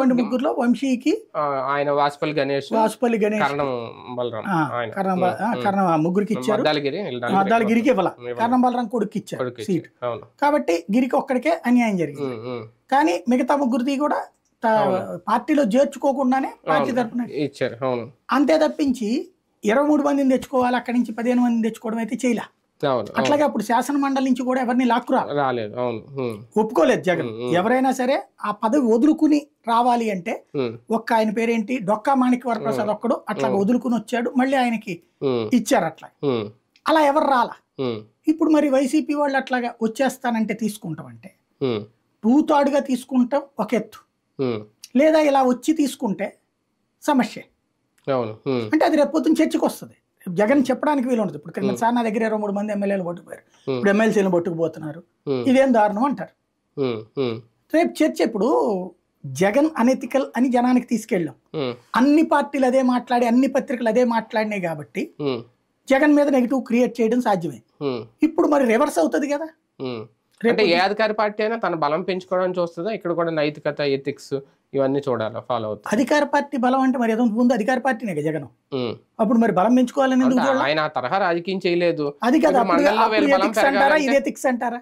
ఉన్నటువంటి ముగ్గురులో వంశీకి ఆయన వాసుపల్లి గణేష్ కరణం బలరాం కరణం ముగ్గురికి ఇచ్చారు, మద్దాలగిరికి ఇవ్వాల, కరణం బలరాం కొడుకు ఇచ్చారు సీట్. కాబట్టి గిరికి ఒక్కడికే అన్యాయం జరిగింది. కానీ మిగతా ముగ్గురిది కూడా పార్టీలో చేర్చుకోకుండానే పార్టీ తరఫున ఇచ్చారు. అంతే తప్పించి 23 మందిని తెచ్చుకోవాలి, అక్కడి నుంచి 15 మందిని తెచ్చుకోవడం అయితే చేయలే. అట్లాగే అప్పుడు శాసన మండలి నుంచి కూడా ఎవరిని రాలేదు, ఒప్పుకోలేదు జగన్. ఎవరైనా సరే ఆ పదవి వదులుకుని రావాలి అంటే ఒక్క ఆయన పేరేంటి డొక్కా మాణిక్య వరప్రసాద్ ఒక్కడు అట్లా వదులుకుని వచ్చాడు, మళ్ళీ ఆయనకి ఇచ్చారు. అట్లా అలా ఎవరు రాలా. ఇప్పుడు మరి వైసీపీ వాళ్ళు అట్లాగా వచ్చేస్తానంటే తీసుకుంటామంటే టూతాడుగా తీసుకుంటాం ఒక ఎత్తు, లేదా ఇలా వచ్చి తీసుకుంటే సమస్య. అంటే అది రేపొద్దున చర్చకు వస్తుంది. జగన్ చెప్పడానికి వీలు ఉండదు. ఇప్పుడు క్రితం సార్ నా దగ్గర 23 మంది ఎమ్మెల్యేలు పట్టుకుపోయారు, ఇప్పుడు ఎమ్మెల్సీలు పట్టుకుపోతున్నారు, ఇదేం దారుణం అంటారు. రేపు చర్చ ఇప్పుడు జగన్ అనెతికల్ అని జనానికి తీసుకెళ్ళాం, అన్ని పార్టీలు అదే మాట్లాడి అన్ని పత్రికలు అదే మాట్లాడినాయి కాబట్టి జగన్ మీద నెగిటివ్ క్రియేట్ చేయడం సాధ్యమే. ఇప్పుడు మరి రివర్స్ అవుతుంది కదా. అంటే ఏ అధికార పార్టీ అయినా తన బలం పెంచుకోవడానికి చూస్తుందా? ఇక్కడ కూడా నైతికత, ఎథిక్స్ ఇవన్నీ చూడాలి, ఫాలో అవుతుంది. అధికార పార్టీ బలం అంటే మరి ఏదో ముందు అధికార పార్టీనే కదా జగన్, అప్పుడు మరి బలం పెంచుకోవాలని ఆయన తరహా రాజకీయం చేయలేదు. అది కదా, ఇది ఎథిక్స్ అంటారా?